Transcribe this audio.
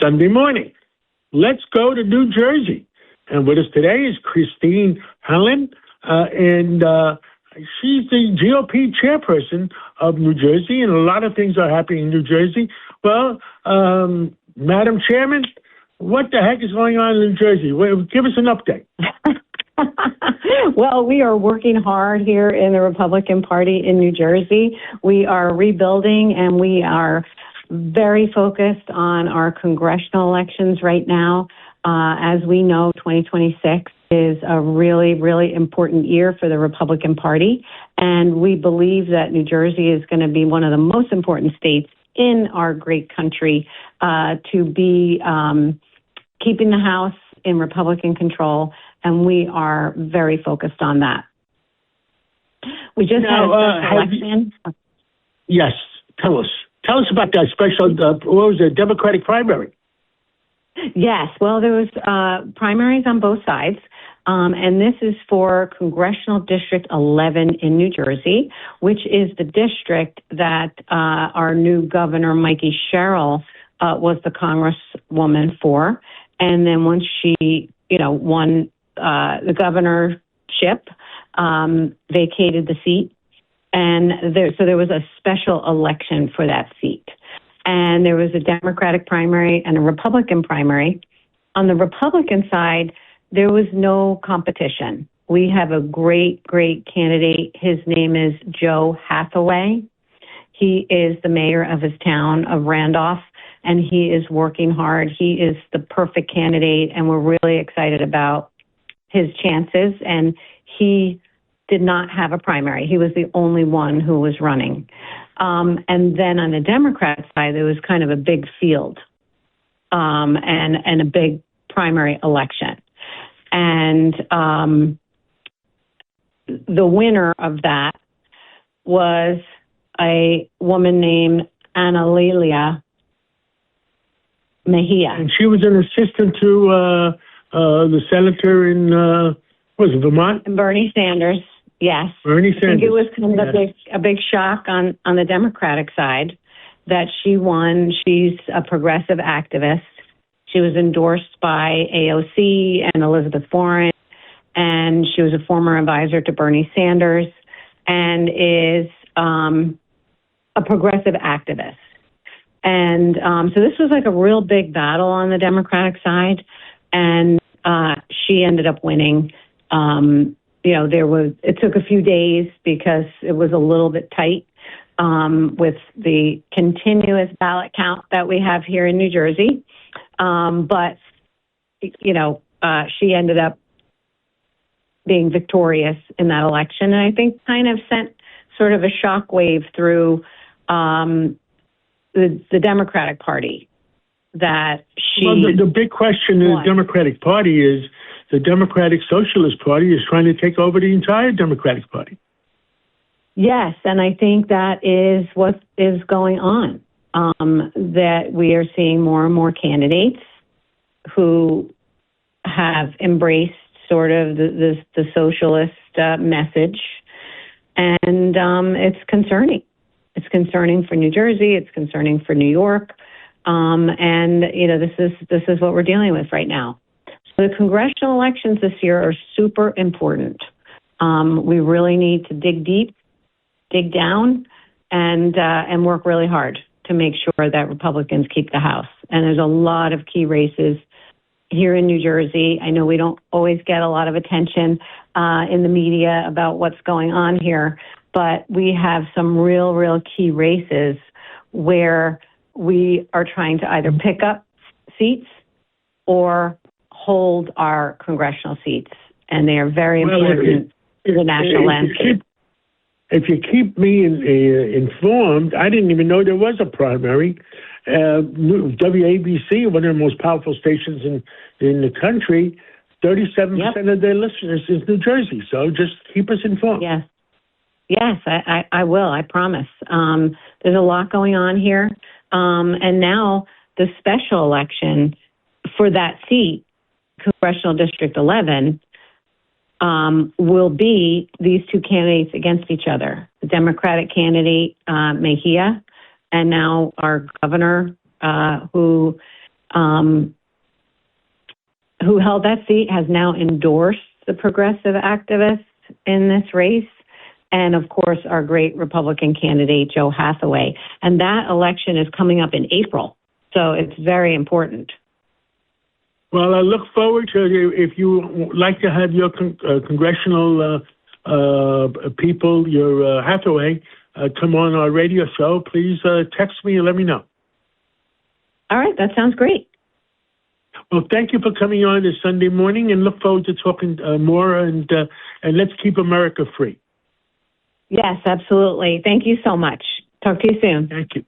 Sunday morning. Let's go to New Jersey. And with us today is Christine Hanlon, and she's the GOP chairperson of New Jersey, and a lot of things are happening in New Jersey. Well, Madam Chairman, what the heck is going on in New Jersey? Well, give us an update. Well, we are working hard here in the Republican Party in New Jersey. We are rebuilding, and we are very focused on our congressional elections right now. As we know, 2026 is a really, really important year for the Republican Party, and we believe that New Jersey is going to be one of the most important states in our great country to be keeping the House in Republican control, and we are very focused on that. We just had a special election. Yes, tell us about that special, what was it, Democratic primary? Yes, well, there was primaries on both sides, and this is for Congressional District 11 in New Jersey, which is the district that our new governor, Mikey Sherrill, was the congresswoman for. And then once she, won the governorship, vacated the seat, and so there was a special election for that seat. And there was a Democratic primary and a Republican primary. On the Republican side, there was no competition. We have a great, great candidate. His name is Joe Hathaway. He is the mayor of his town of Randolph, and he is working hard. He is the perfect candidate, and we're really excited about his chances. And he did not have a primary. He was the only one who was running. And then on the Democrat side, there was kind of a big field and a big primary election. And the winner of that was a woman named Analilia Mejia. And she was an assistant to the senator in, was it Vermont? Bernie Sanders. Yes. Bernie Sanders. I think it was kind of a big shock on the Democratic side that she won. She's a progressive activist. She was endorsed by AOC and Elizabeth Warren, and she was a former advisor to Bernie Sanders and is a progressive activist. And so this was like a real big battle on the Democratic side, and she ended up winning. It took a few days because it was a little bit tight with the continuous ballot count that we have here in New Jersey. But she ended up being victorious in that election. And I think kind of sent sort of a shockwave through the Democratic Party that she Well, the big question in the Democratic Party is the Democratic Socialist Party is trying to take over the entire Democratic Party. Yes, and I think that is what is going on, that we are seeing more and more candidates who have embraced sort of the socialist message, and it's concerning. It's concerning for New Jersey. It's concerning for New York, and this is what we're dealing with right now. The congressional elections this year are super important. We really need to dig deep, dig down, and work really hard to make sure that Republicans keep the House. And there's a lot of key races here in New Jersey. I know we don't always get a lot of attention in the media about what's going on here, but we have some real key races where we are trying to either pick up seats or hold our congressional seats, and they are very important to the national landscape. If you keep me informed, I didn't even know there was a primary. WABC, one of the most powerful stations in the country, 37% of their listeners is New Jersey. So just keep us informed. Yes, I will. I promise. There's a lot going on here, and now the special election for that seat, Congressional District 11, will be these two candidates against each other. The Democratic candidate, Mejia, and now our governor, who who held that seat, has now endorsed the progressive activists in this race. And of course, our great Republican candidate, Joe Hathaway. And that election is coming up in April. So it's very important. Well, I look forward to if you like to have your congressional people, your Hathaway, come on our radio show. Please text me and let me know. All right, that sounds great. Well, thank you for coming on this Sunday morning, and look forward to talking more. And let's keep America free. Yes, absolutely. Thank you so much. Talk to you soon. Thank you.